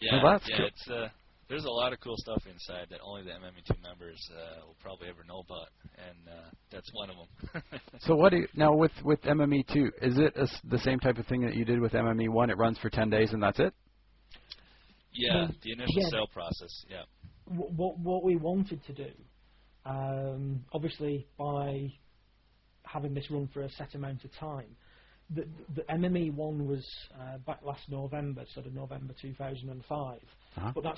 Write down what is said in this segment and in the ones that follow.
Yeah, well, that's yeah. cool. It's there's a lot of cool stuff inside that only the MME2 members will probably ever know about, and that's one of them. So what do you, now with MME2, is it the same type of thing that you did with MME1? It runs for 10 days and that's it? Yeah, Well, the initial sale process, yeah. What we wanted to do, obviously by having this run for a set amount of time, the MME1 was back last November, sort of November 2005. But that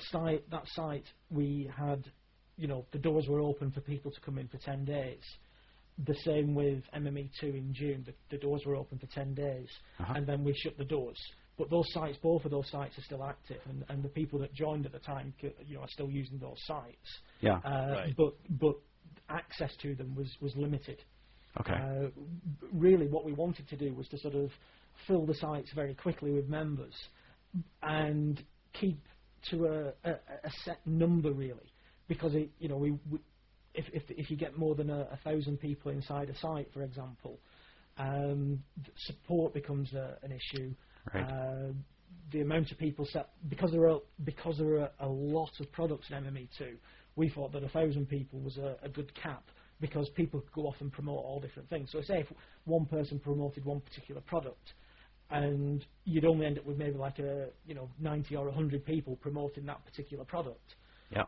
site, we had, the doors were open for people to come in for 10 days. The same with MME2 in June. The doors were open for 10 days, and then we shut the doors. But those sites, both of those sites are still active, and the people that joined at the time, are still using those sites. Yeah. Right. But access to them was limited. Okay. Really, what we wanted to do was to sort of fill the sites very quickly with members, and keep to a set number, really, because if you get more than 1,000 people inside a site, for example, support becomes an issue. Right. The amount of people because there are a lot of products in MME2, we thought that 1,000 people was a good cap, because people could go off and promote all different things. So say if one person promoted one particular product, and you'd only end up with maybe like 90 or 100 people promoting that particular product,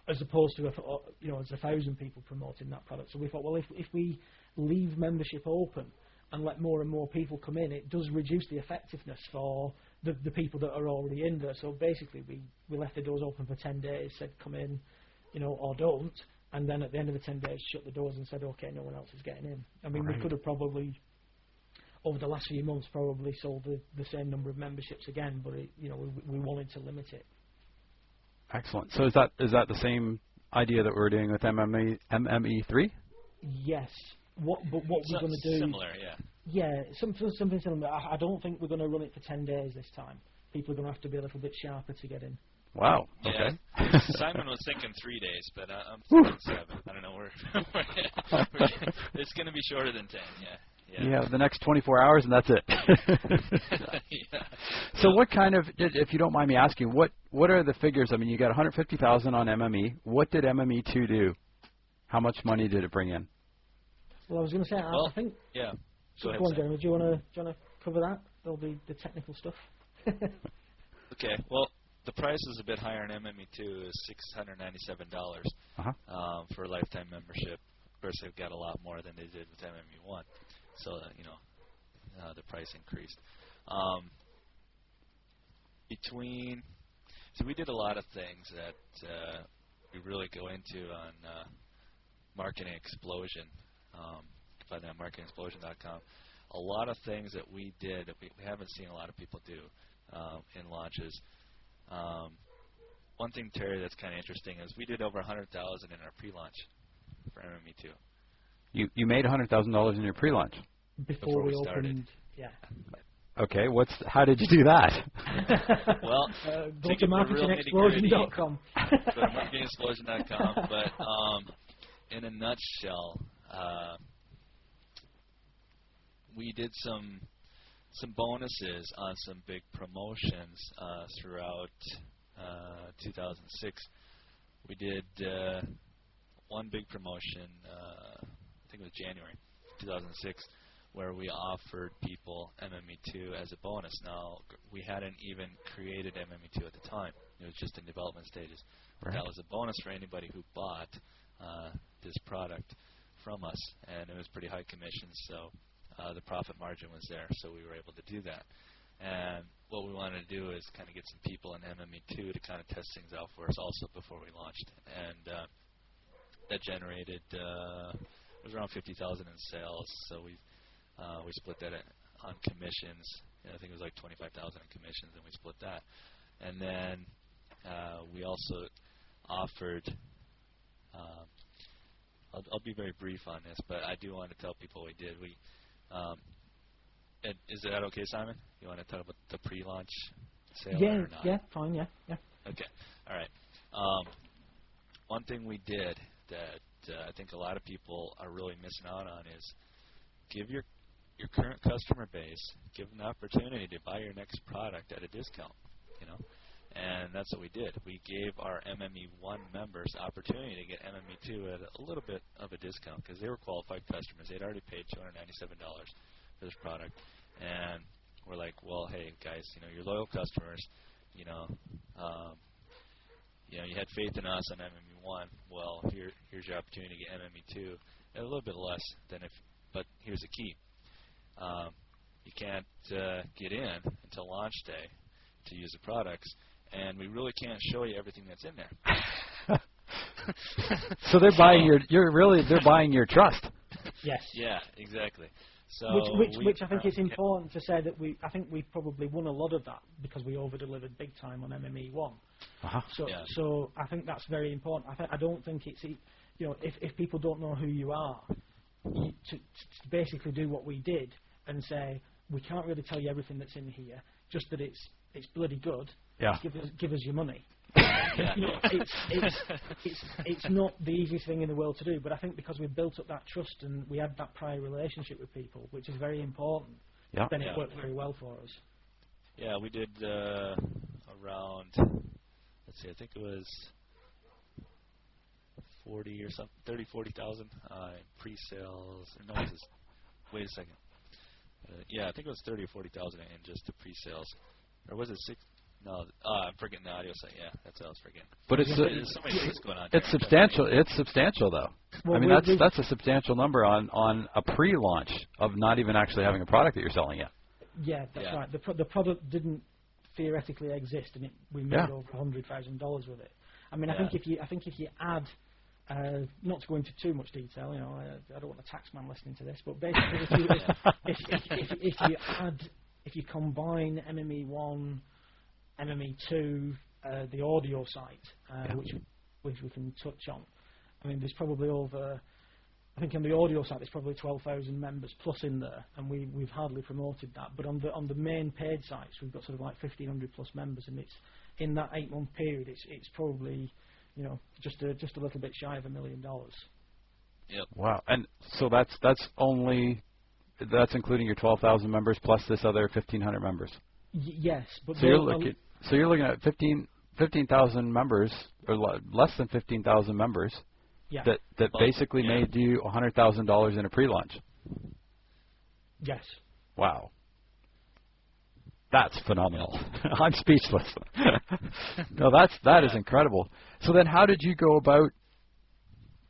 as opposed to 1,000 people promoting that product. So we thought, well, if we leave membership open and let more and more people come in, it does reduce the effectiveness for the people that are already in there. So basically, we left the doors open for 10 days, said come in, or don't. And then at the end of the 10 days, shut the doors and said, okay, no one else is getting in. I mean, we could have probably, over the last few months, probably sold the same number of memberships again, but we wanted to limit it. Excellent. So is that the same idea that we're doing with MME3? Yes. What we're going to do? Similar, yeah. Yeah, something similar. I don't think we're going to run it for 10 days this time. People are going to have to be a little bit sharper to get in. Wow. Yeah. Okay. Simon was thinking 3 days, but I'm thinking 7. I don't know. It's going to be shorter than 10. Yeah. The next 24 hours, and that's it. Yeah. So what kind of, if you don't mind me asking, what are the figures? I mean, you got 150,000 on MME. What did MME2 do? How much money did it bring in? Well, I was going to say, I think. Yeah. Go on, Jeremy. Do you want to cover that? All the technical stuff. Okay. Well, the price is a bit higher in MME2. Is $697 for a lifetime membership. Of course, they've got a lot more than they did with MME1, so the price increased. So we did a lot of things that we really go into on Marketing Explosion. Find that at marketingexplosion.com. A lot of things that we did that we haven't seen a lot of people do in launches. One thing, Terry, that's kind of interesting is we did over $100,000 in our pre-launch for MME2. You made $100,000 in your pre-launch before we started. Opened, yeah. Okay, how did you do that? Well, go to marketingexplosion.com. Go to marketingexplosion.com. But in a nutshell, we did some bonuses on some big promotions throughout 2006. We did one big promotion, I think it was January 2006, where we offered people MME2 as a bonus. Now, we hadn't even created MME2 at the time. It was just in development stages. Right. That was a bonus for anybody who bought this product from us, and it was pretty high commission, so the profit margin was there, so we were able to do that. And what we wanted to do is kind of get some people in MME2 to kind of test things out for us also before we launched. And that generated, it was around $50,000 in sales, so we split that on commissions. I think it was like $25,000 in commissions, and we split that. And then we also offered, I'll be very brief on this, but I do want to tell people what we did. Is that okay, Simon? You want to talk about the pre-launch sale or not? Yeah, fine, yeah. Okay, all right. One thing we did that I think a lot of people are really missing out on is give your current customer base, give them the opportunity to buy your next product at a discount. And that's what we did. We gave our MME1 members opportunity to get MME2 at a little bit of a discount because they were qualified customers. They'd already paid $297 for this product. And we're like, well, hey, guys, you're loyal customers. You had faith in us on MME1. Well, here's your opportunity to get MME2 at a little bit less than but here's the key. You can't get in until launch day to use the products, and we really can't show you everything that's in there. So they're buying they're buying your trust. Yes. Yeah, exactly. So which I think it's important to say that I think we probably won a lot of that because we over-delivered big time on MME1. Uh-huh. So I think that's very important. I don't think it's if people don't know who you are, to basically do what we did and say we can't really tell you everything that's in here, just that it's bloody good. Yeah. Give us your money. It's not the easiest thing in the world to do, but I think because we've built up that trust and we had that prior relationship with people, which is very important, then it worked very well for us. Yeah, we did around, let's see, I think it was 40 or something, 40,000 pre-sales. No, wait a second. Yeah, I think it was 30 or 40,000 in just the pre-sales. Or was it 6? No, I'm forgetting the audio site. Yeah, that's what I was forgetting. But there's so many things going on. It's substantial. It's substantial, though. Well, that's a substantial number on a pre-launch of not even actually having a product that you're selling yet. Yeah, that's right. The product didn't theoretically exist, and we made over $100,000 with it. I mean, I think if you add, not to go into too much detail, I don't want a taxman listening to this, but basically, if you combine MME1, MME2, the audio site, which we can touch on. I mean, there's probably I think on the audio site there's probably 12,000 members plus in there, and we've hardly promoted that. But on the main paid sites, we've got sort of like 1,500 plus members, and it's in that 8-month period, it's probably just a little bit shy of $1 million. Yep. Wow. And so that's including your 12,000 members plus this other 1,500 members. Yes, but so you're looking at 15,000 members, or less than 15,000 members, that basically made you $100,000 in a pre-launch. Yes. Wow. That's phenomenal. I'm speechless. No, that is incredible. So then, how did you go about?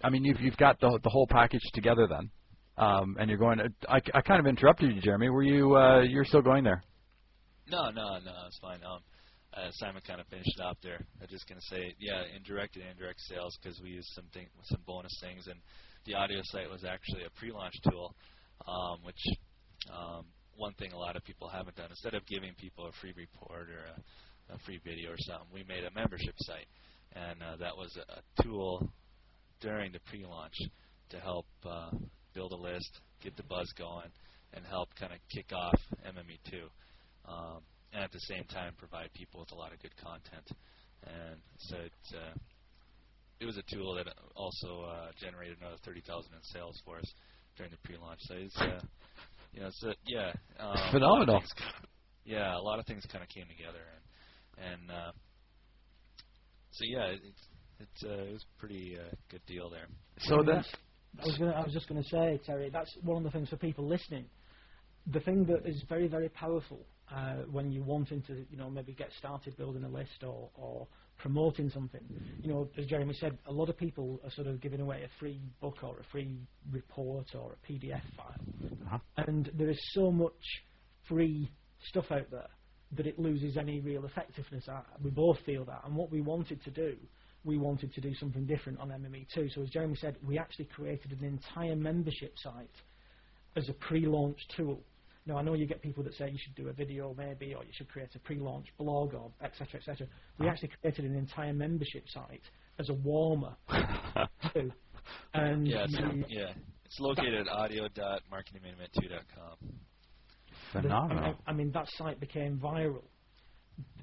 I mean, you've got the whole package together then, and you're going. I kind of interrupted you, Jeremy. Were you? You're still going there? No, it's fine. Simon kind of finished it off there. I'm just going to say, indirect and indirect sales, because we used some bonus things, and the audio site was actually a pre-launch tool, which one thing a lot of people haven't done. Instead of giving people a free report or a free video or something, we made a membership site, and that was a tool during the pre-launch to help build a list, get the buzz going, and help kind of kick off MME2. And at the same time provide people with a lot of good content. And so it was a tool that also generated another $30,000 in sales for us during the pre-launch. So it's phenomenal. A lot of things kind of came together, and it was a pretty good deal there. So I was just going to say, Terry, that's one of the things for people listening. The thing that is very, very powerful when you're wanting to, maybe get started building a list or promoting something, as Jeremy said, a lot of people are sort of giving away a free book or a free report or a PDF file, and there is so much free stuff out there that it loses any real effectiveness. We both feel that, and what we wanted to do something different on MME2. So as Jeremy said, we actually created an entire membership site as a pre-launch tool. Now, I know you get people that say you should do a video maybe, or you should create a pre-launch blog, or et cetera, et cetera. We actually created an entire membership site as a warmer too. And it's located at audio.marketingminute2.com. Phenomenal. I mean, that site became viral.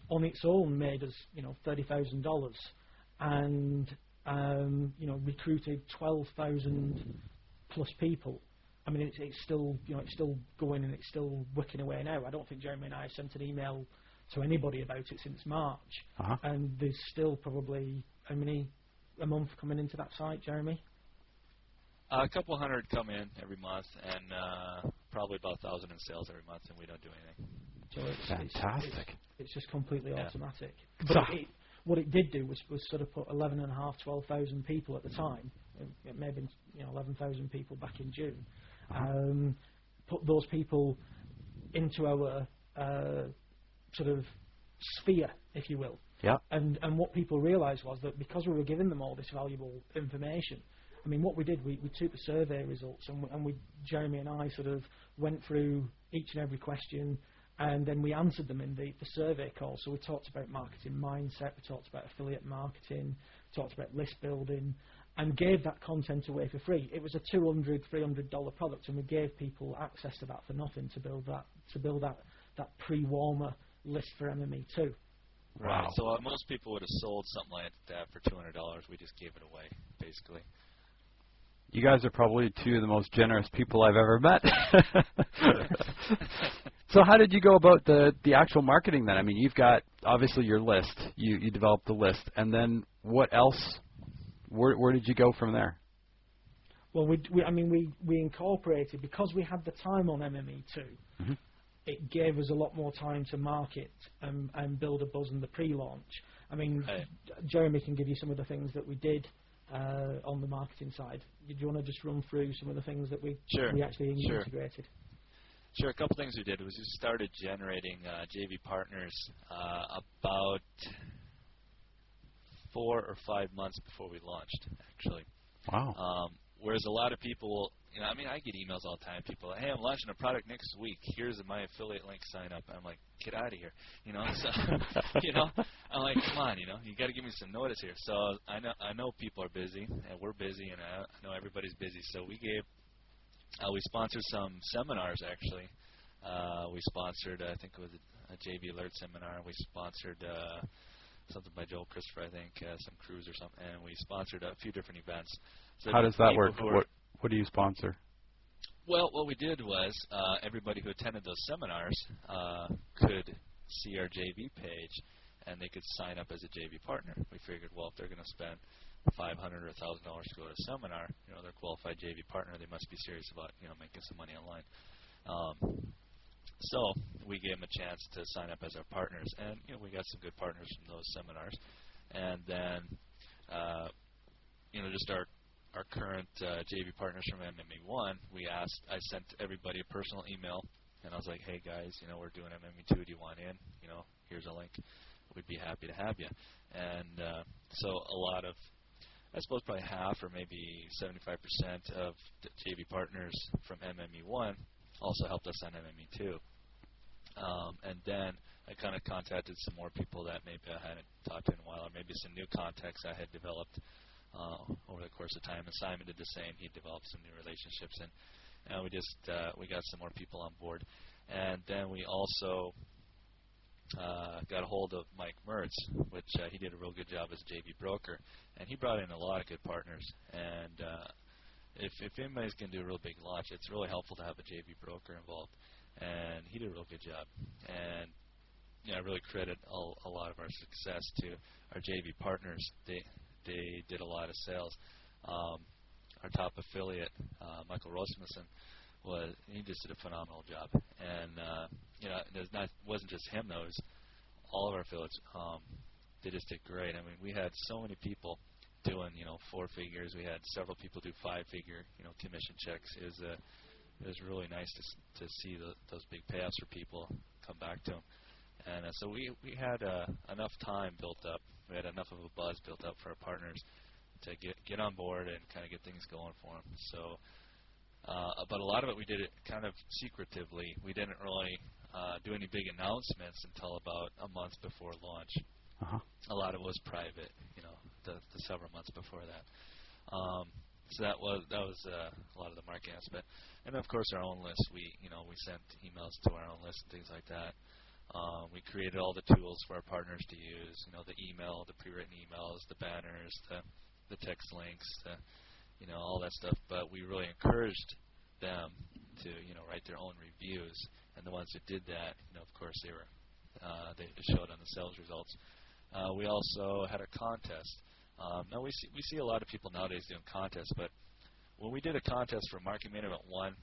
On its own, made us $30,000, and recruited 12,000 plus people. I mean, it's still going, and it's still wicking away now. I don't think Jeremy and I sent an email to anybody about it since March, and there's still probably how many a month coming into that site, Jeremy? A couple hundred come in every month, and probably about 1,000 in sales every month, and we don't do anything. So Fantastic. It's just completely automatic. But what it did do was sort of put 11,500, 12,000 people at the time. It may have been 11,000 people back in June. Put those people into our sort of sphere, if you will. Yeah. And what people realised was that because we were giving them all this valuable information, I mean, what we did, we took the survey results and we Jeremy and I sort of went through each and every question, and then we answered them in the survey call. So we talked about marketing mindset, we talked about affiliate marketing, talked about list building, and gave that content away for free. It was a $200, $300 product, and we gave people access to that for nothing to build that pre-warmer list for MME2. Right. Wow. So most people would have sold something like that for $200. We just gave it away, basically. You guys are probably two of the most generous people I've ever met. So how did you go about the actual marketing then? I mean, you've got obviously your list. You developed the list, and then what else? Where did you go from there? Well, we incorporated, because we had the time on MME2. It gave us a lot more time to market and build a buzz in the pre-launch. I mean, Jeremy can give you some of the things that we did on the marketing side. Do you want to just run through some of the things that we actually integrated? Sure. A couple things we did was we started generating JV partners about 4 or 5 months before we launched, actually. Wow. Whereas a lot of people, I mean, I get emails all the time. People, hey, I'm launching a product next week. Here's my affiliate link. Sign up. I'm like, get out of here. So, I'm like, come on. You got to give me some notice here. So I know people are busy, and we're busy, and I know everybody's busy. So we sponsored some seminars actually. We sponsored, I think it was a JV Alert seminar. We sponsored something by Joel Christopher, I think, some cruise or something, and we sponsored a few different events. So how does that work? What do you sponsor? Well, what we did was everybody who attended those seminars could see our JV page, and they could sign up as a JV partner. We figured, well, if they're going to spend $500 or $1,000 to go to a seminar, they're a qualified JV partner. They must be serious about making some money online. So we gave them a chance to sign up as our partners, and we got some good partners from those seminars. And then just our current JV partners from MME1, I sent everybody a personal email, and I was like, hey guys, we're doing MME2. Do you want in? Here's a link. We'd be happy to have you. And so a lot of, I suppose probably half or maybe 75% of the JV partners from MME1 also helped us on MME2. And then I kind of contacted some more people that maybe I hadn't talked to in a while, or maybe some new contacts I had developed over the course of time. And Simon did the same. He developed some new relationships, and we got some more people on board. And then we also got a hold of Mike Mertz, which he did a real good job as a JV broker, and he brought in a lot of good partners. And if anybody's going to do a real big launch, it's really helpful to have a JV broker involved. And he did a real good job. And I really credit a lot of our success to our JV partners. They did a lot of sales. Our top affiliate, Michael Rasmussen, he just did a phenomenal job. And it wasn't just him though. It was all of our affiliates. They just did great. I mean, we had so many people doing 4 figures. We had several people do 5-figure commission checks. It was really nice to see those big payoffs for people come back to them. And so we had enough time built up. We had enough of a buzz built up for our partners to get on board and kind of get things going for them. So, but a lot of it we did it kind of secretively. We didn't really do any big announcements until about a month before launch. A lot of it was private, the several months before that. So that was a lot of the marketing aspect. And of course our own list, we sent emails to our own list and things like that. We created all the tools for our partners to use, the email, the pre-written emails, the banners, the text links, all that stuff. But we really encouraged them to, write their own reviews. And the ones that did that, of course, they They showed on the sales results. We also had a contest. Now we see a lot of people nowadays doing contests, but when we did a contest for Market Main Event 1,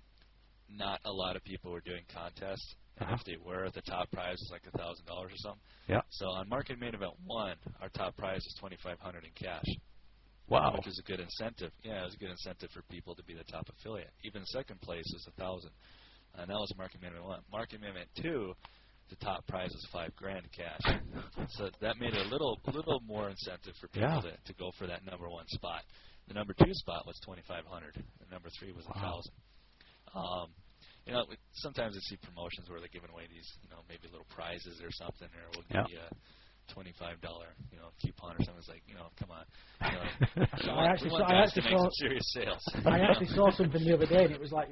not a lot of people were doing contests. And if they were, the top prize was like $1,000 or something. Yeah. So on Market Main Event 1, our top prize is $2,500 in cash. Wow. Which is a good incentive. Yeah, it was a good incentive for people to be the top affiliate. Even second place is $1,000. And that was Market Main Event 1. Market Main Event 2, the top prize was $5,000 cash. So that made it a little more incentive for people to go for that number 1 spot. The number 2 spot was $2,500. And number 3 was $1,000. Sometimes I see promotions where they're giving away these, maybe little prizes or something, or we'll give you a $25, coupon or something. It's like, come on. We want guys to make some serious sales. I actually saw something the other day, and it was like,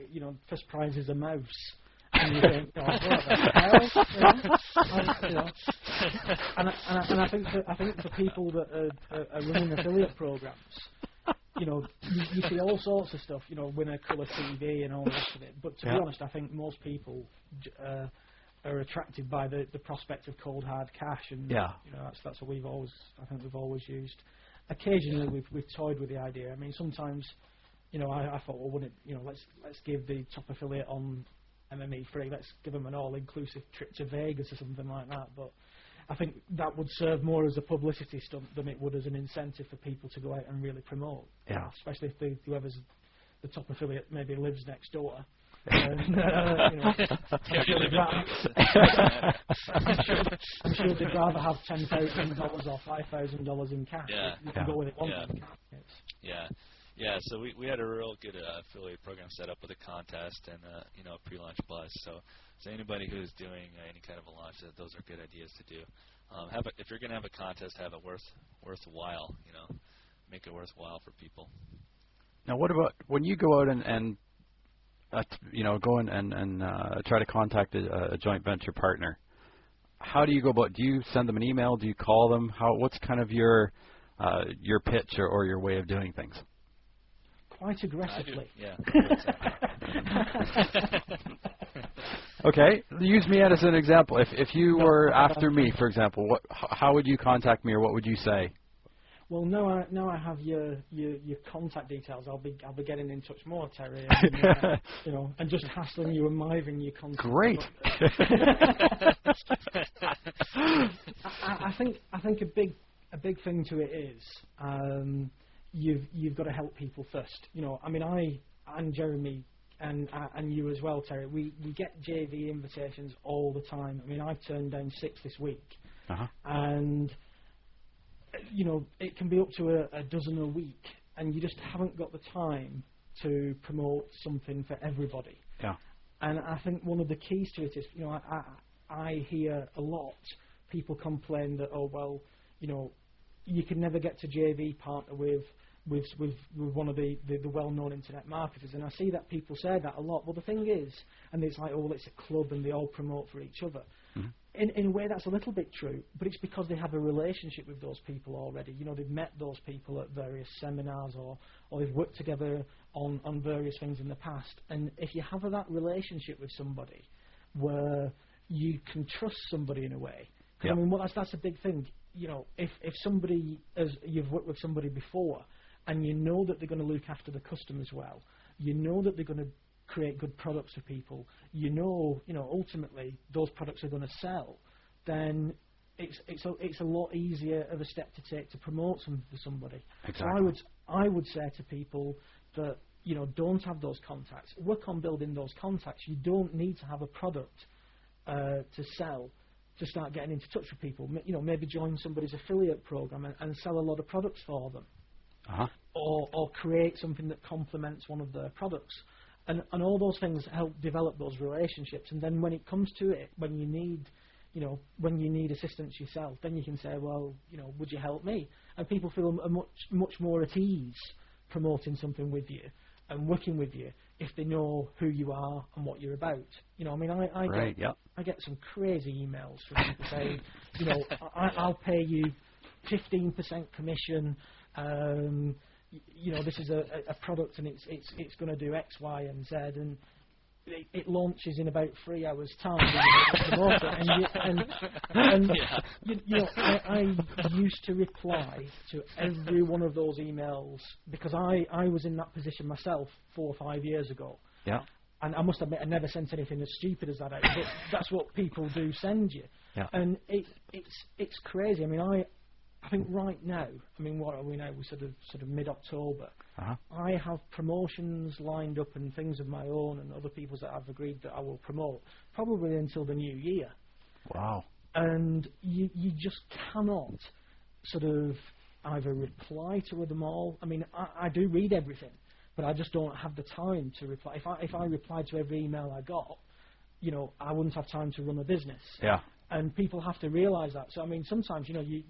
first prize is a mouse. And you think, what the hell? And I think for people that are running affiliate programs, you see all sorts of stuff, winner colour TV and all the rest of it. But to be honest, I think most people are attracted by the prospect of cold hard cash, and that's what we've always used. Occasionally we've toyed with the idea. I mean, sometimes, I thought, well, wouldn't it, let's give the top affiliate on MME free. Let's give them an all-inclusive trip to Vegas or something like that. But I think that would serve more as a publicity stunt than it would as an incentive for people to go out and really promote. Yeah. Especially if whoever's the top affiliate maybe lives next door. I'm sure they'd rather have $10,000 or $5,000 in cash. You can go with it one time. Yeah, so we had a real good affiliate program set up with a contest and a pre-launch buzz. So anybody who's doing any kind of a launch, those are good ideas to do. If you're going to have a contest, have it worthwhile. Make it worthwhile for people. Now, what about when you go out and go and try to contact a joint venture partner? How do you go about? Do you send them an email? Do you call them? What's kind of your pitch or your way of doing things? Quite aggressively. Yeah. Okay, use me as an example. If you were after me, for example, how would you contact me, or what would you say? Well, now I have your contact details. I'll be getting in touch more, Terry, and, and just hassling you and miving your contact. Great. I think a big thing to it is you've got to help people first. I mean, I and Jeremy and you as well, Terry. We get JV invitations all the time. I mean, I've turned down 6 this week, and it can be up to a dozen a week, and you just haven't got the time to promote something for everybody. Yeah. And I think one of the keys to it is, I hear a lot people complain that, you can never get to JV partner with one of the well-known internet marketers, and I see that people say that a lot. Well, the thing is, and it's like, it's a club and they all promote for each other. Mm-hmm. In a way, that's a little bit true, but it's because they have a relationship with those people already. They've met those people at various seminars or they've worked together on various things in the past. And if you have that relationship with somebody where you can trust somebody in a way, because I mean, that's a big thing. If somebody, you've worked with somebody before, and you know that they're going to look after the customers well, you know that they're going to create good products for people, ultimately those products are going to sell, then it's a lot easier of a step to take to promote something for somebody. Exactly. So I would say to people that don't have those contacts, work on building those contacts. You don't need to have a product to sell to start getting into touch with people. Maybe join somebody's affiliate program and sell a lot of products for them. Or create something that complements one of their products, and all those things help develop those relationships. And then when it comes to it, when you need assistance yourself, then you can say, well, would you help me? And people feel much more at ease promoting something with you and working with you if they know who you are and what you're about. I mean, I get some crazy emails from people saying, I'll pay you 15% commission. This is a product and it's going to do X, Y, and Z, and it launches in about 3 hours' time. I used to reply to every one of those emails because I was in that position myself 4 or 5 years ago. Yeah. And I must admit, I never sent anything as stupid as that out, but that's what people do send you. Yeah. And it's crazy. I mean, I think right now, I mean, what are we now? We're sort of mid-October. Uh-huh. I have promotions lined up and things of my own and other people's that I've agreed that I will promote probably until the new year. Wow. And you just cannot sort of either reply to them all. I mean, I do read everything, but I just don't have the time to reply. If I replied to every email I got, I wouldn't have time to run a business. Yeah. And people have to realise that. So I mean, sometimes you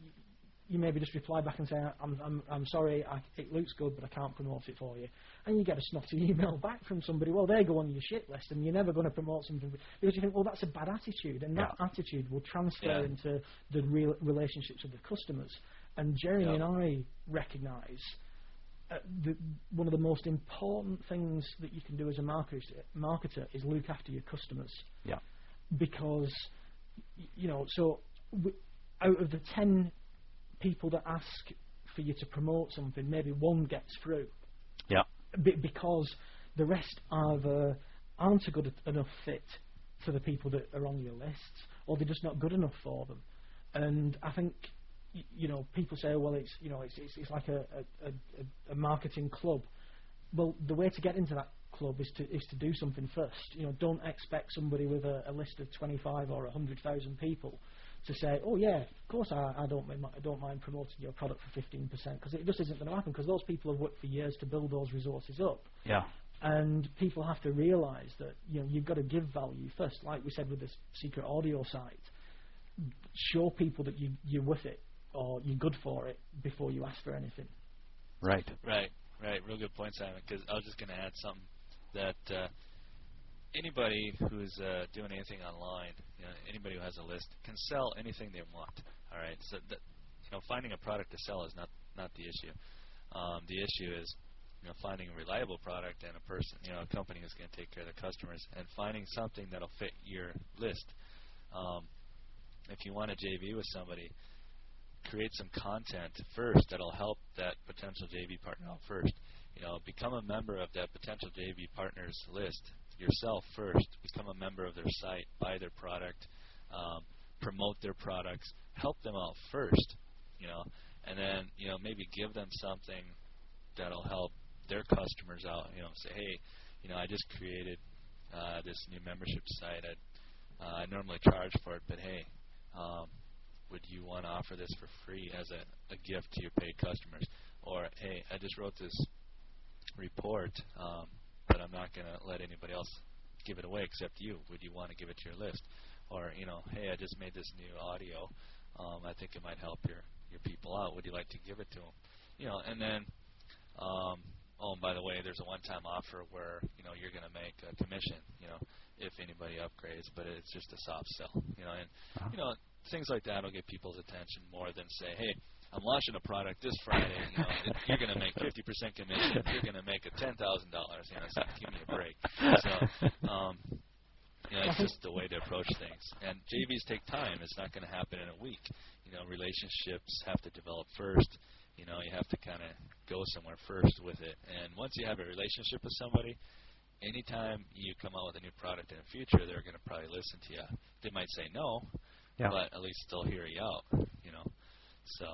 maybe just reply back and say, I'm sorry, it looks good, but I can't promote it for you. And you get a snotty email back from somebody, well, they go on your shit list, and you're never going to promote something. Because you think, well, that's a bad attitude, and that attitude will transfer into the real relationships with the customers. And Jeremy and I recognise one of the most important things that you can do as a marketer is look after your customers. Yeah. Because, so out of the 10 people that ask for you to promote something, maybe one gets through. Yeah. Because the rest either aren't a good enough fit for the people that are on your lists, or they're just not good enough for them. And I think people say, well, it's like a marketing club. Well, the way to get into that club is to do something first. Don't expect somebody with a list of 25 or 100,000 people to say, oh yeah, of course I don't mind promoting your product for 15%, because it just isn't going to happen, because those people have worked for years to build those resources up. Yeah. And people have to realise that you've got to give value first, like we said with this secret audio site. Show people that you're with it or you're good for it before you ask for anything. Right. Real good point, Simon. Because I was just going to add something that anybody who's doing anything online, anybody who has a list can sell anything they want. All right. So that, finding a product to sell is not the issue. The issue is finding a reliable product and a person, a company who's going to take care of the customers, and finding something that'll fit your list. If you want a JV with somebody, create some content first that'll help that potential JV partner out first. Become a member of that potential JV partner's list yourself first. Become a member of their site, buy their product, promote their products, help them out first, and then maybe give them something that'll help their customers out. Say, hey, I just created this new membership site. I normally charge for it, but hey, would you want to offer this for free as a gift to your paid customers? Or, hey, I just wrote this report, but I'm not going to let anybody else give it away except you. Would you want to give it to your list? Or, hey, I just made this new audio. I think it might help your people out. Would you like to give it to them? And then, and by the way, there's a one-time offer where, you're going to make a commission, if anybody upgrades, but it's just a soft sell, and, things like that will get people's attention more than say, hey, I'm launching a product this Friday, you're going to make 50% commission, you're going to make $10,000, so give me a break. So, it's just the way to approach things. And JVs take time. It's not going to happen in a week. Relationships have to develop first. You have to kind of go somewhere first with it. And once you have a relationship with somebody, anytime you come out with a new product in the future, they're going to probably listen to you. They might say no, but at least they'll hear you out, So,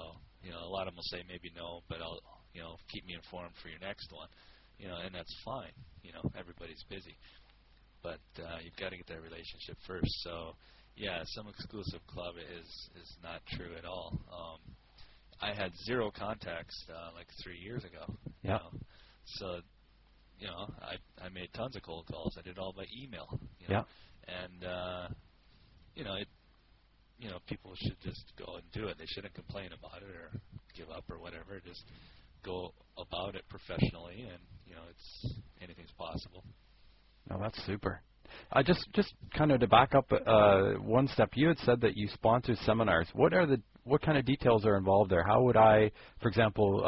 a lot of them will say maybe no, but I'll, keep me informed for your next one, and that's fine. Everybody's busy. But you've got to get that relationship first. So, yeah, some exclusive club is not true at all. I had 0 contacts like 3 years ago. Yeah. So, I made tons of cold calls. I did it all by email. Yeah. And people should just go and do it. They shouldn't complain about it or give up or whatever. Just go about it professionally, and anything's possible. No, that's super. Just kind of to back up one step, you had said that you sponsor seminars. What kind of details are involved there? How would I, for example,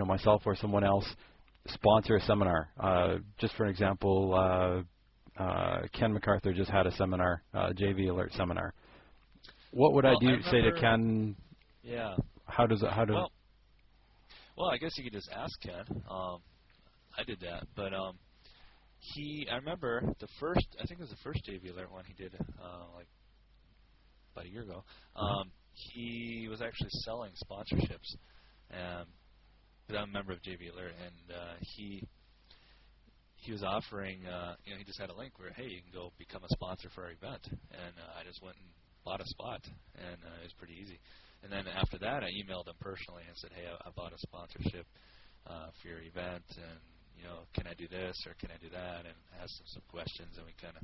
myself or someone else, sponsor a seminar? Just for an example, Ken McArthur just had a seminar, JV Alert seminar. What would I say to Ken? Yeah. How does it? Well, I guess you could just ask Ken. I did that, but I remember I think it was the first JV Alert one he did, like about a year ago. He was actually selling sponsorships, but I'm a member of JV Alert, and he was offering, he just had a link where, hey, you can go become a sponsor for our event, and I just went and bought a spot, and it was pretty easy. And then after that, I emailed him personally and said, hey, I bought a sponsorship for your event, and can I do this or can I do that? And asked him some questions, and we kind of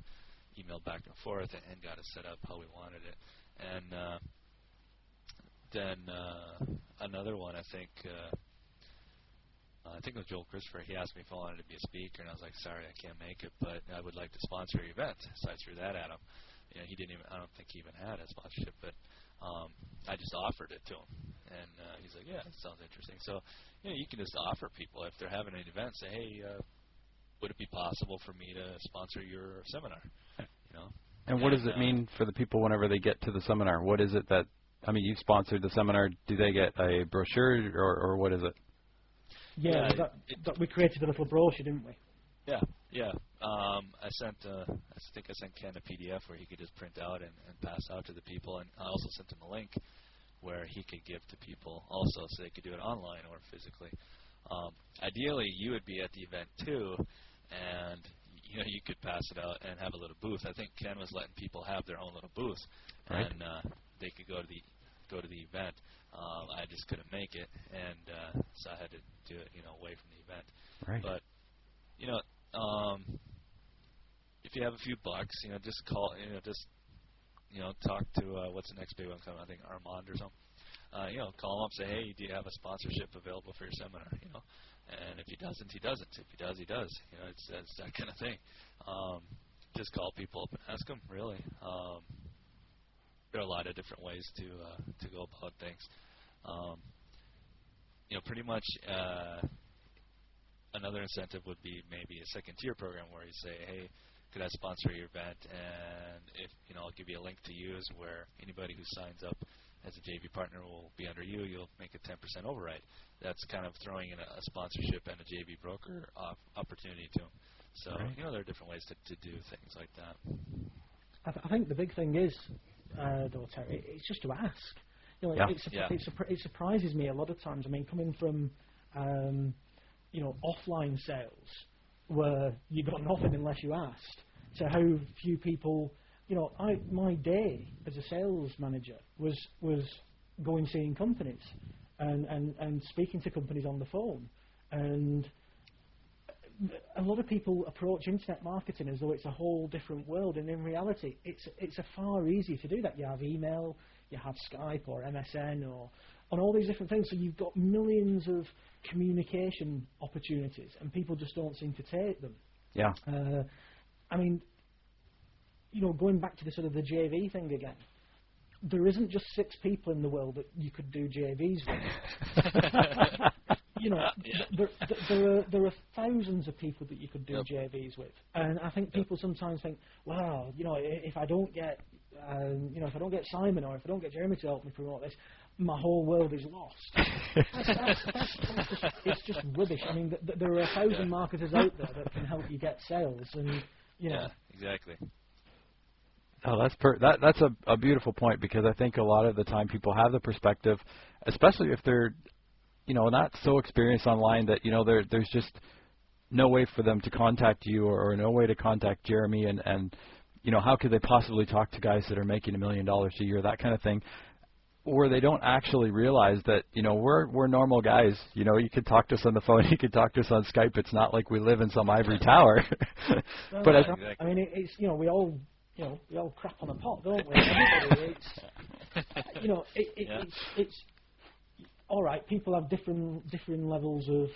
emailed back and forth and got it set up how we wanted it. And then another one, I think it was Joel Christopher. He asked me if I wanted to be a speaker, and I was like, sorry, I can't make it, but I would like to sponsor your event. So I threw that at him. He didn't even. I don't think he even had a sponsorship, but I just offered it to him, and he's like, yeah, it sounds interesting. So you can just offer people if they're having an event, say, hey, would it be possible for me to sponsor your seminar? And what does it mean for the people whenever they get to the seminar? What is it that, you've sponsored the seminar. Do they get a brochure or what is it? Yeah, we created a little brochure, didn't we? Yeah. I think I sent Ken a PDF where he could just print out and pass out to the people, and I also sent him a link where he could give to people also, so they could do it online or physically. Ideally, you would be at the event too, and you could pass it out and have a little booth. I think Ken was letting people have their own little booth, right, and they could go to the event. I just couldn't make it, and so I had to do it, away from the event. Right. But if you have a few bucks, just call, talk to what's the next big one coming? I think Armand or something. Call him up, say, hey, do you have a sponsorship available for your seminar? And if he doesn't, he doesn't. If he does, he does. It's that kind of thing. Just call people up and ask them. Really, there are a lot of different ways to go about things. Pretty much. Another incentive would be maybe a second-tier program where you say, hey, could I sponsor your event? And if I'll give you a link to use where anybody who signs up as a JV partner will be under you. You'll make a 10% override. That's kind of throwing in a sponsorship and a JV broker opportunity to them. So there are different ways to do things like that. I think the big thing is, though, Terry, it's just to ask. It surprises me a lot of times. Coming from offline sales where you got nothing unless you asked, to how few people, my day as a sales manager was going seeing companies and speaking to companies on the phone, and a lot of people approach internet marketing as though it's a whole different world, and in reality it's a far easier to do that. You have email, you have Skype or MSN or on all these different things, so you've got millions of communication opportunities, and people just don't seem to take them. Yeah. Going back to the sort of the JV thing again, there isn't just 6 people in the world that you could do JVs with. There are thousands of people that you could do JVs with, and I think people sometimes think, well, if I don't get Simon or if I don't get Jeremy to help me promote this, my whole world is lost. It's just rubbish. There are 1,000 marketers out there that can help you get sales, and Yeah, exactly. Oh, that's a beautiful point, because I think a lot of the time people have the perspective, especially if they're not so experienced online, that there's just no way for them to contact you or no way to contact Jeremy, and how could they possibly talk to guys that are making $1 million a year, that kind of thing, where they don't actually realize that we're normal guys. You could talk to us on the phone, you could talk to us on Skype. It's not like we live in some ivory tower. But it's we all crap on a pot, don't we? Everybody, it's all right. People have different levels of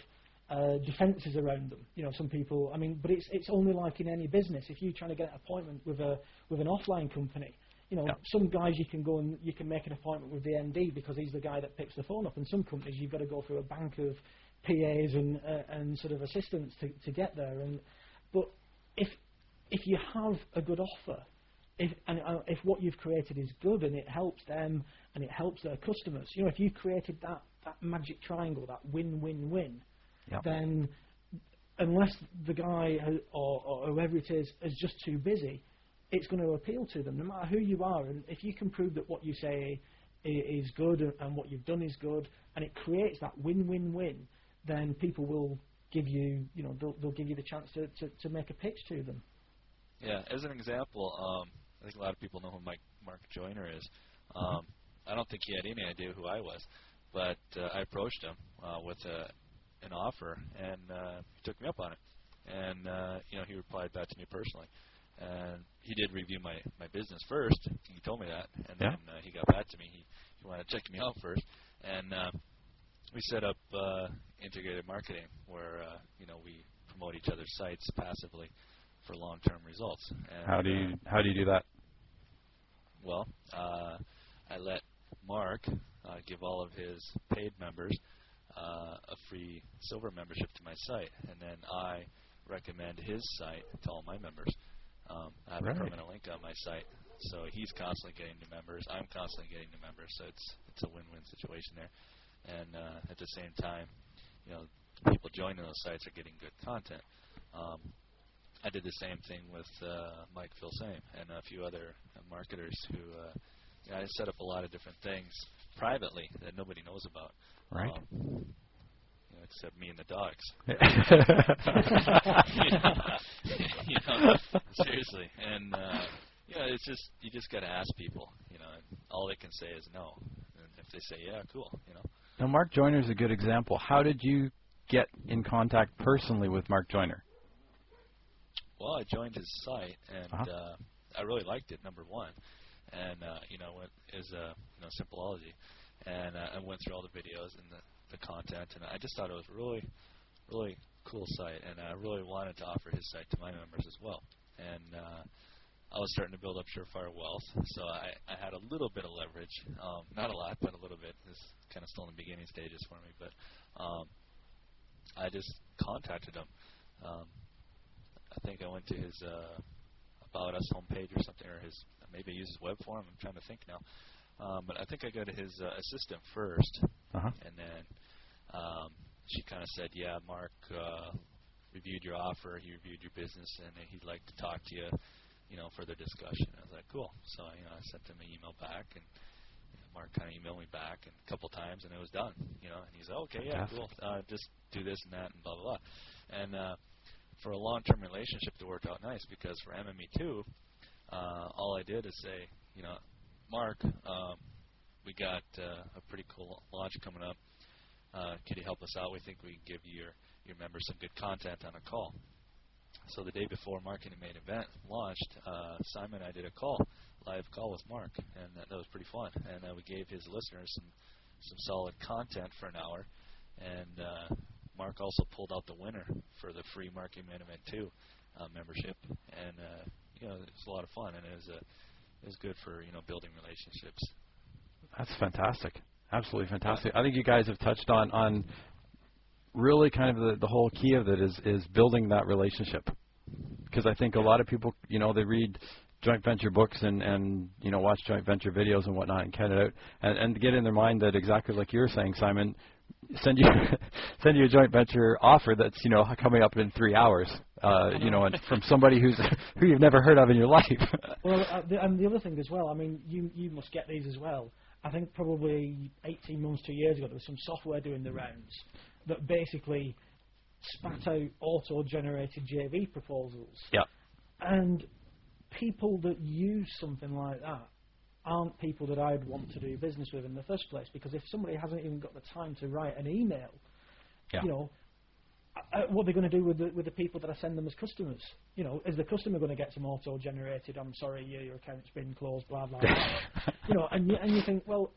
defences around them. Some people. But it's only like in any business. If you're trying to get an appointment with an offline company, some guys you can go and you can make an appointment with the MD because he's the guy that picks the phone up. And some companies you've got to go through a bank of PAs and sort of assistants to get there. But if if you have a good offer, if what you've created is good and it helps them and it helps their customers, if you've created that magic triangle, that win-win-win, then unless the guy or whoever it is just too busy, it's going to appeal to them, no matter who you are. And if you can prove that what you say is good and what you've done is good, and it creates that win-win-win, then people will give you, they'll give you the chance to make a pitch to them. Yeah, as an example, I think a lot of people know who Mark Joyner is. I don't think he had any idea who I was, but I approached him with an offer, and he took me up on it. And he replied back to me personally, and he did review my business first. He told me that, and then he got back to me. He wanted to check me out first, and we set up integrated marketing where we promote each other's sites passively for long-term results. And, how do you do that? Well, I let Mark give all of his paid members a free silver membership to my site, and then I recommend his site to all my members. I have a permanent link on my site, so he's constantly getting new members. I'm constantly getting new members, so it's a win-win situation there. And at the same time, the people joining those sites are getting good content. I did the same thing with Mike Filsame and a few other marketers who I set up a lot of different things privately that nobody knows about. Right. Except me and the dogs. Seriously. And it's just you just got to ask people. And all they can say is no. And if they say yeah, cool. Now, Mark Joyner is a good example. How did you get in contact personally with Mark Joyner? Well, I joined his site, and I really liked it, number one. And, it was Simpleology. And I went through all the videos and the content, and I just thought it was really, really cool site. And I really wanted to offer his site to my members as well. And I was starting to build up Surefire Wealth, so I had a little bit of leverage. Not a lot, but a little bit. It's kind of still in the beginning stages for me. But I just contacted him. I think I went to his About Us homepage or something, or maybe I used his web form. I'm trying to think now. But I think I go to his assistant first, and then she kind of said, yeah, Mark reviewed your offer, he reviewed your business, and he'd like to talk to you, further discussion. I was like, cool. So, I sent him an email back, and Mark kind of emailed me back a couple times, and it was done, and he's like, okay, yeah, cool, just do this and that and blah, blah, blah. And for a long-term relationship, it worked out nice because for MME2, all I did is say, Mark, we got a pretty cool launch coming up. Can you help us out? We think we can give your members some good content on a call. So the day before Marketing Made event launched, Simon and I did a live call with Mark, and that was pretty fun. And we gave his listeners some solid content for an hour, and Mark also pulled out the winner for the free Marketing Made Event 2 membership, and it was a lot of fun, and it was good for building relationships. That's fantastic, absolutely fantastic. I think you guys have touched on really kind of the whole key of it is building that relationship, because I think a lot of people they read joint venture books and watch joint venture videos and whatnot and count it out and get in their mind that exactly like you're saying, Simon, send you a joint venture offer that's coming up in 3 hours, and from somebody who you've never heard of in your life. Well, and the other thing as well, I mean, you must get these as well. I think probably 18 months, 2 years ago, there was some software doing the rounds that basically spat out auto-generated JV proposals. Yeah. And people that use something like that aren't people that I'd want to do business with in the first place, because if somebody hasn't even got the time to write an email, what are they going to do with the people that I send them as customers? Is the customer going to get some auto-generated, I'm sorry, your account's been closed, blah, blah, blah. And you think, well,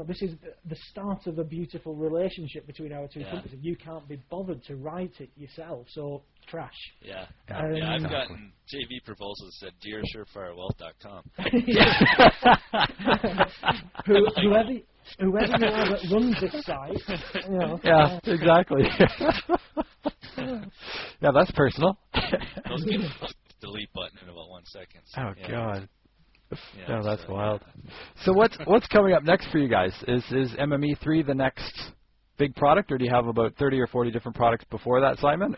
this is the start of a beautiful relationship between our two companies, and you can't be bothered to write it yourself, so trash. Yeah, I've gotten JV proposals that said, dearsurefirewealth.com. whoever you are that runs this site, you know. Yeah, exactly. Yeah, that's personal. Those get the delete button in about 1 second. So, Oh God. Yeah, No, that's wild. So what's coming up next for you guys? Is MME3 the next big product, or do you have about 30 or 40 different products before that, Simon?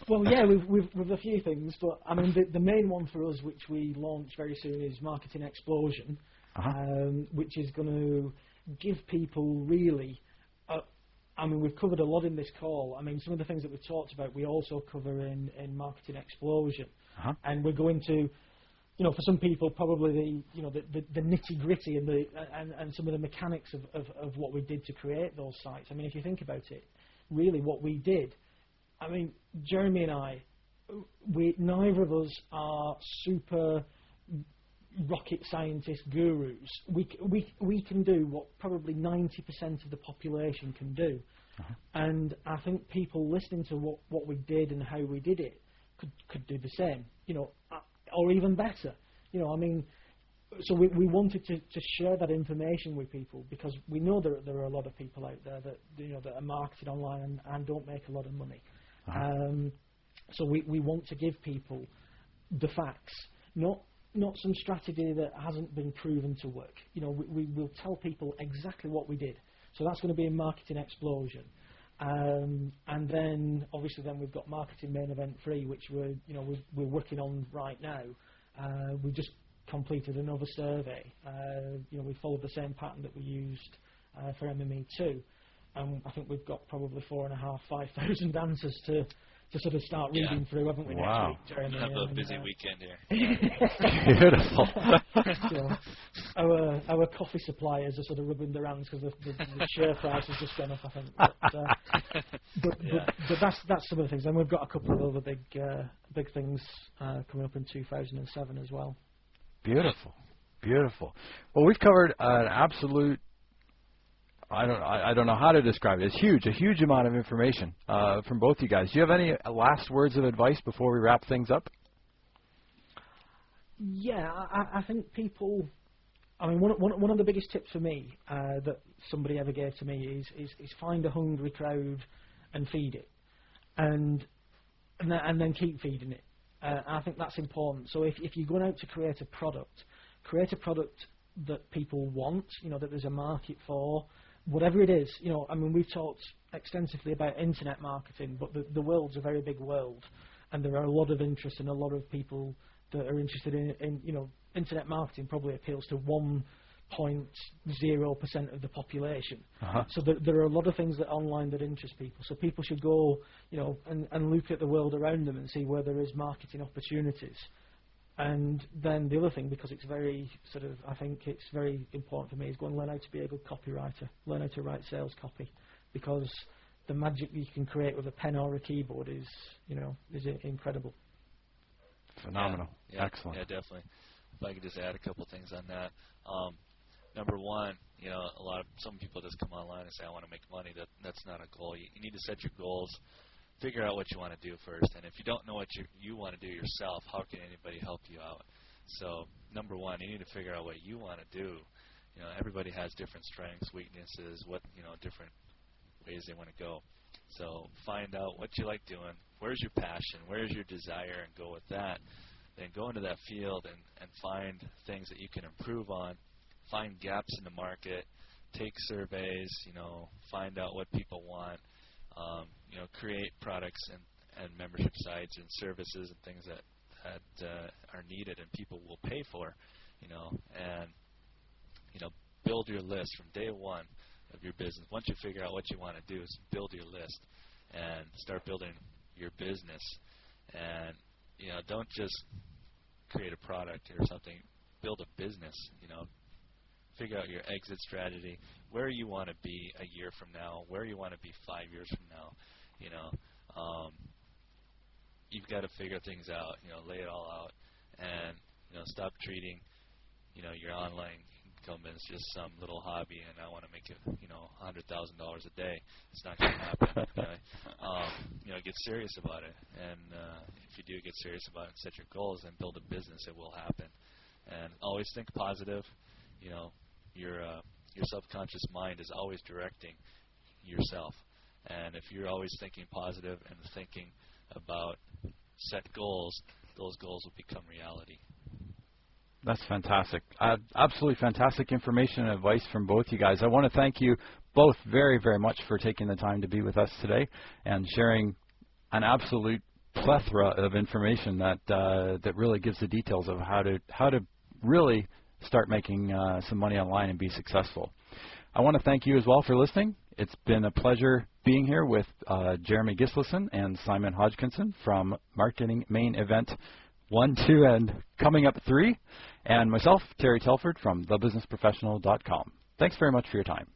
Well, yeah, we've a few things, but I mean the main one for us, which we launch very soon, is Marketing Explosion, which is going to give people really. I mean, we've covered a lot in this call. I mean, some of the things that we've talked about, we also cover in Marketing Explosion, and we're going to, you know, for some people probably the nitty gritty and some of the mechanics of what we did to create those sites. I mean, if you think about it, really what we did. I mean, Jeremy and I, neither of us are super rocket scientist gurus. We can do what probably 90% of the population can do, and I think people listening to what we did and how we did it could do the same, you know, or even better. You know, I mean, so we wanted to share that information with people, because we know there are a lot of people out there that, you know, that are marketing online and don't make a lot of money. So we want to give people the facts, not some strategy that hasn't been proven to work. You know, we will tell people exactly what we did. So that's going to be in Marketing Explosion. And then obviously we've got Marketing Main Event 3, which we're working on right now. We just completed another survey. You know, we followed the same pattern that we used for MME2. I think we've got probably 4,500-5,000 answers to sort of start reading through, haven't we, next week, Jeremy? Have a busy weekend here. Beautiful. You know, our coffee suppliers are sort of rubbing their hands because the share price has just gone up, I think. But that's some of the things. And we've got a couple of other big things coming up in 2007 as well. Beautiful. Well, we've covered an absolute. I don't know how to describe it. It's a huge amount of information from both you guys. Do you have any last words of advice before we wrap things up? Yeah, I think people. I mean, one of the biggest tips for me that somebody ever gave to me is find a hungry crowd and feed it, and then keep feeding it. I think that's important. So if you're going out to create a product that people want, you know, that there's a market for. Whatever it is, you know, I mean, we've talked extensively about internet marketing, but the world's a very big world, and there are a lot of interest and a lot of people that are interested in you know, internet marketing probably appeals to 1.0% of the population. So there are a lot of things that online that interest people. So people should go, you know, and look at the world around them and see where there is marketing opportunities. And then the other thing, because it's very sort of, I think it's very important for me, is go and learn how to be a good copywriter, learn how to write sales copy, because the magic you can create with a pen or a keyboard is, you know, is incredible. Phenomenal. Yeah, excellent. Yeah, definitely. If I could just add a couple things on that. Number one, you know, some people just come online and say, I want to make money. That's not a goal. You need to set your goals. Figure out what you want to do first, and if you don't know what you want to do yourself, how can anybody help you out? So, number one, you need to figure out what you want to do. You know, everybody has different strengths, weaknesses, different ways they want to go. So, find out what you like doing. Where's your passion? Where's your desire? And go with that. Then go into that field and find things that you can improve on. Find gaps in the market. Take surveys. You know, find out what people want. You know, create products and membership sites and services and things that are needed and people will pay for, you know, and, you know, build your list from day one of your business. Once you figure out what you want to do, is build your list and start building your business. And, you know, don't just create a product or something. Build a business, you know. Figure out your exit strategy, where you want to be a year from now, where you want to be 5 years from now. You know, you've got to figure things out. You know, lay it all out, and you know, stop treating, you know, your online income as just some little hobby. And I want to make it, you know, $100,000 a day. It's not going to happen. Okay? You know, get serious about it, and if you do get serious about it, set your goals, and build a business. It will happen. And always think positive. You know, your subconscious mind is always directing yourself. And if you're always thinking positive and thinking about set goals, those goals will become reality. That's fantastic. Absolutely fantastic information and advice from both you guys. I want to thank you both very, very much for taking the time to be with us today and sharing an absolute plethora of information that really gives the details of how to really start making some money online and be successful. I want to thank you as well for listening. It's been a pleasure being here with Jeremy Gislason and Simon Hodgkinson from Marketing Main Event 1, 2, and coming up 3, and myself, Terry Telford from thebusinessprofessional.com. Thanks very much for your time.